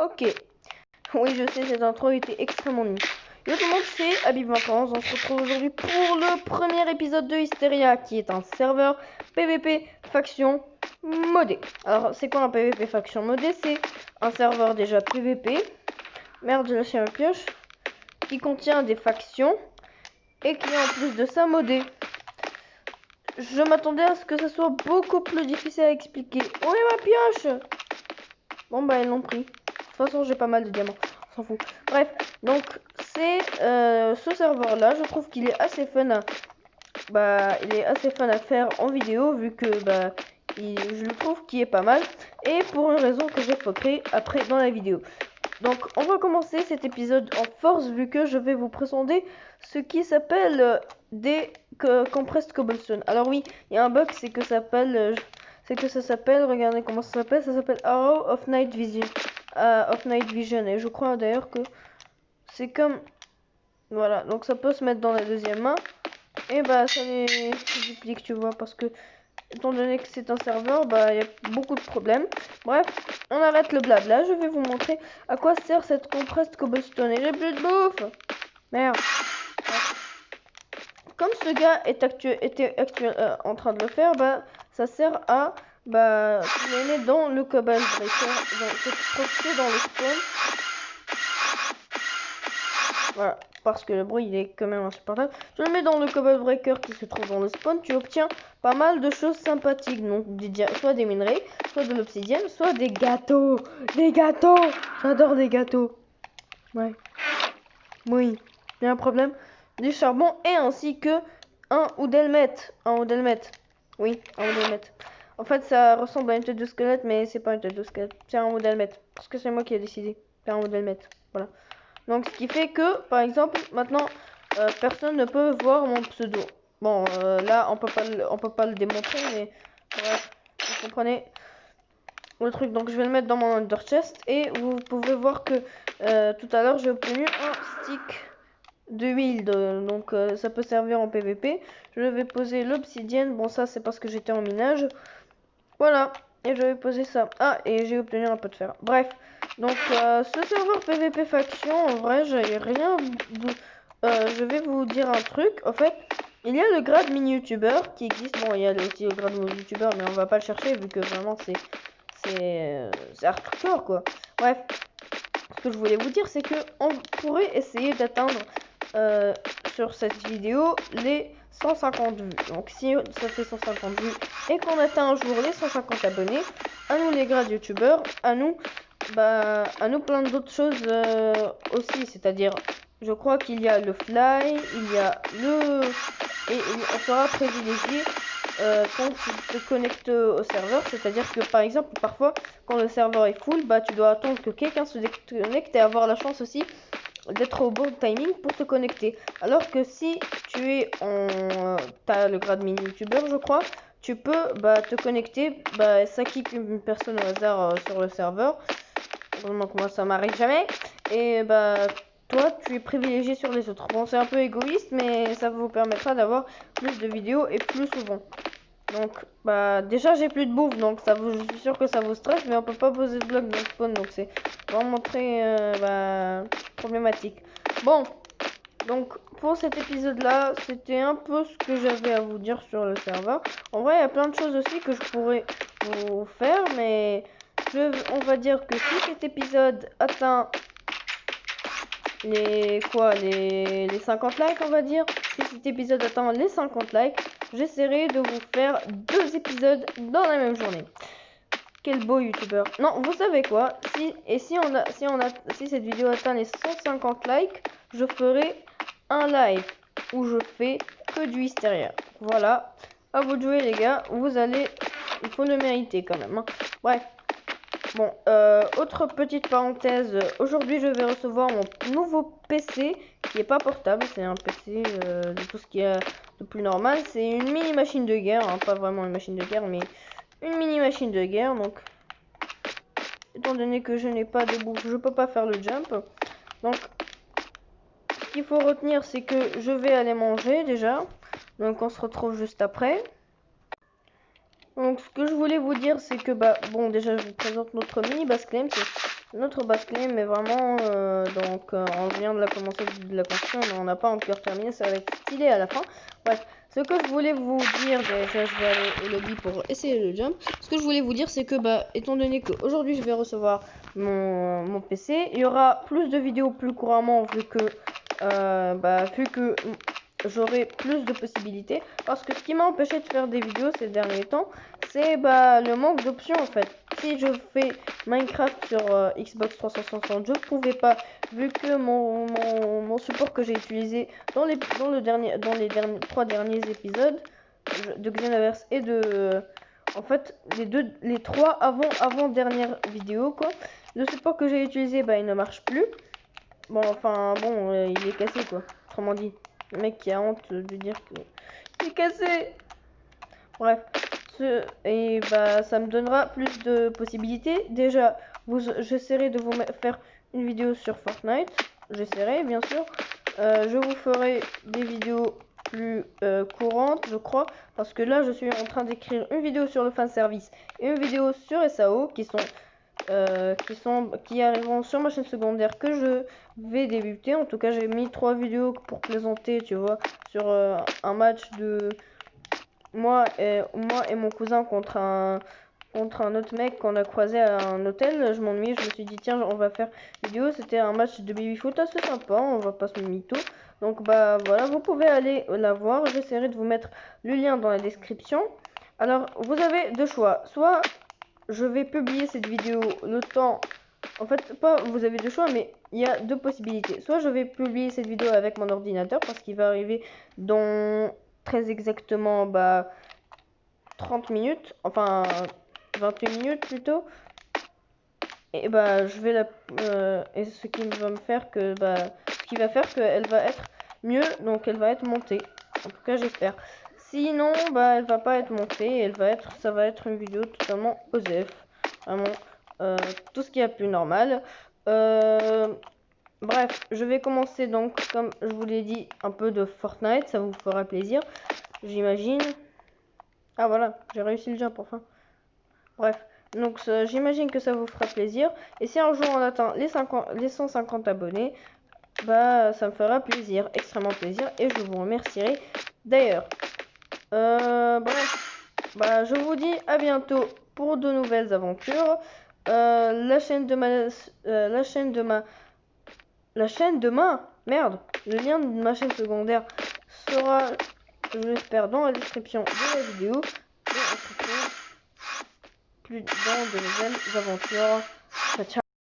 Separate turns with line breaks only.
Ok. Oui, je sais, cette intro était extrêmement nulle. Yo tout le monde, c'est Habib Vacances. On se retrouve aujourd'hui pour le premier épisode de Hysteria, qui est un serveur PVP faction modé. Alors, c'est quoi un PVP faction modé? C'est un serveur déjà PVP. Merde, j'ai lâché ma pioche. Qui contient des factions et qui est en plus de ça modé. Je m'attendais à ce que ça soit beaucoup plus difficile à expliquer. Où est ma pioche? Bon bah ils l'ont pris. De toute façon j'ai pas mal de diamants. On s'en fout. Bref, donc c'est ce serveur là, je trouve qu'il est assez fun à faire en vidéo vu que je le trouve qu'il est pas mal et pour une raison que j'évoquerai après dans la vidéo. Donc on va commencer cet épisode en force vu que je vais vous présenter ce qui s'appelle des compressed cobblestone. Alors oui, il y a un bug, c'est que ça s'appelle, regardez comment ça s'appelle Arrow of Night Vision. Et je crois d'ailleurs que c'est comme, voilà, donc ça peut se mettre dans la deuxième main et bah ça les duplique, tu vois, parce que étant donné que c'est un serveur, il y a beaucoup de problèmes. Bref, on arrête le blabla, je vais vous montrer à quoi sert cette compressed cobblestone. Et j'ai plus de bouffe. Merde. Comme ce gars était en train de le faire, ça sert à le mettre dans le cobble breaker, dans le spawn. Voilà, parce que le bruit il est quand même insupportable. Je le mets dans le cobble breaker qui se trouve dans le spawn. Tu obtiens pas mal de choses sympathiques, donc soit des minerais, soit de l'obsidienne, soit des gâteaux. Des gâteaux. J'adore des gâteaux. Ouais. Oui. Il y a un problème. Du charbon et ainsi que un Oudelmet. Oui, un Oudelmet. En fait, ça ressemble à une tête de squelette, mais c'est pas une tête de squelette. C'est un Oudelmet. Parce que c'est moi qui ai décidé. C'est un Oudelmet. Voilà. Donc, ce qui fait que, par exemple, maintenant, personne ne peut voir mon pseudo. Bon, là, on peut pas le démontrer, mais bref, vous comprenez le truc. Donc, je vais le mettre dans mon under chest et vous pouvez voir que tout à l'heure, j'ai obtenu un stick de huile, donc ça peut servir en PVP. Je vais poser l'obsidienne, bon ça c'est parce que j'étais en minage, voilà, et je vais poser ça. Ah, et j'ai obtenu un peu de fer. Bref, donc ce serveur PVP faction, en vrai j'ai rien de... je vais vous dire un truc, en fait, il y a le grade mini youtubeur qui existe. Bon, il y a aussi le grade mini youtubeur, mais on va pas le chercher vu que vraiment c'est hardcore quoi. Bref, ce que je voulais vous dire c'est que on pourrait essayer d'atteindre sur cette vidéo les 150 vues. Donc si ça fait 150 vues et qu'on atteint un jour les 150 abonnés, à nous les grades youtubeurs, à nous plein d'autres choses aussi, c'est-à-dire je crois qu'il y a le fly, il y a le et on sera privilégié quand tu te connectes au serveur, c'est-à-dire que par exemple parfois quand le serveur est full, tu dois attendre que quelqu'un se déconnecte et avoir la chance aussi d'être au bon timing pour te connecter. Alors que si tu es t'as le grade mini youtubeur je crois, tu peux te connecter, ça kick une personne au hasard sur le serveur. Vraiment que moi ça m'arrive jamais. Et toi tu es privilégié sur les autres. Bon c'est un peu égoïste mais ça vous permettra d'avoir plus de vidéos et plus souvent. Donc déjà j'ai plus de bouffe donc je suis sûr que ça vous stresse, mais on peut pas poser de bloc dans le spawn donc c'est vraiment très problématique. Bon, donc pour cet épisode là c'était un peu ce que j'avais à vous dire sur le serveur. En vrai il y a plein de choses aussi que je pourrais vous faire, mais on va dire que si cet épisode atteint les 50 likes, on va dire, si cet épisode atteint les 50 likes, j'essaierai de vous faire 2 épisodes dans la même journée. Quel beau youtubeur. Non, vous savez quoi, si cette vidéo atteint les 150 likes, je ferai un live où je fais que du Hysteria. Voilà, à vous de jouer les gars, il faut le mériter quand même, hein. Bref. Bon, autre petite parenthèse, aujourd'hui je vais recevoir mon nouveau PC qui est pas portable, c'est un PC de tout ce qui est de plus normal. C'est une mini machine de guerre, hein, pas vraiment une machine de guerre, mais une mini machine de guerre. Donc, étant donné que je n'ai pas de bouffe, je peux pas faire le jump. Donc, ce qu'il faut retenir, c'est que je vais aller manger déjà. Donc, on se retrouve juste après. Donc ce que je voulais vous dire c'est que bon déjà je vous présente notre mini base claim, notre base clé, mais vraiment, on vient de la commencer de la construire, mais on n'a pas encore terminé, ça va être stylé à la fin. Bref, ce que je voulais vous dire, déjà je vais aller au lobby pour essayer le jump. Ce que je voulais vous dire, c'est que, étant donné qu'aujourd'hui je vais recevoir mon PC, il y aura plus de vidéos plus couramment, vu que j'aurai plus de possibilités. Parce que ce qui m'a empêché de faire des vidéos ces derniers temps, c'est le manque d'options en fait. Si je fais Minecraft sur Xbox 360, je pouvais pas, vu que mon support que j'ai utilisé dans les 3 derniers épisodes de Xenoverse et en fait les 3 avant dernières vidéos quoi, le support que j'ai utilisé il ne marche plus. Bon, enfin bon, il est cassé quoi, autrement dit. Le mec qui a honte de dire qu'il est cassé. Bref, ça me donnera plus de possibilités. Déjà, j'essaierai de vous faire une vidéo sur Fortnite. J'essaierai, bien sûr. Je vous ferai des vidéos plus courantes, je crois. Parce que là, je suis en train d'écrire une vidéo sur le fanservice et une vidéo sur SAO qui arriveront sur ma chaîne secondaire que je vais débuter. En tout cas, j'ai mis 3 vidéos pour présenter, tu vois, sur un match de moi et mon cousin contre un autre mec qu'on a croisé à un hôtel. Je m'ennuie, je me suis dit tiens, on va faire une vidéo. C'était un match de baby-foot assez sympa, on va pas se mytho. Donc voilà, vous pouvez aller la voir. J'essaierai de vous mettre le lien dans la description. Alors, vous avez deux choix. Soit je vais publier cette vidéo le temps... En fait, pas vous avez deux choix, mais il y a deux possibilités. Soit je vais publier cette vidéo avec mon ordinateur parce qu'il va arriver dans très exactement 30 minutes, enfin 28 minutes plutôt. Et je vais et ce qui va me faire que ce qui va faire qu'elle va être mieux, donc elle va être montée. En tout cas, j'espère. Sinon, elle va pas être montée, ça va être une vidéo totalement OSEF. Vraiment, tout ce qui est plus normal. Bref, je vais commencer donc, comme je vous l'ai dit, un peu de Fortnite, ça vous fera plaisir, j'imagine. Ah voilà, j'ai réussi le jump enfin. Bref, donc j'imagine que ça vous fera plaisir. Et si un jour on atteint les 150 abonnés, ça me fera plaisir, extrêmement plaisir. Et je vous remercierai d'ailleurs. Bref, je vous dis à bientôt pour de nouvelles aventures. La chaîne de ma merde, le lien de ma chaîne secondaire sera, je l'espère, dans la description de la vidéo. Et on se retrouve plus dans de nouvelles aventures. Ciao, ciao.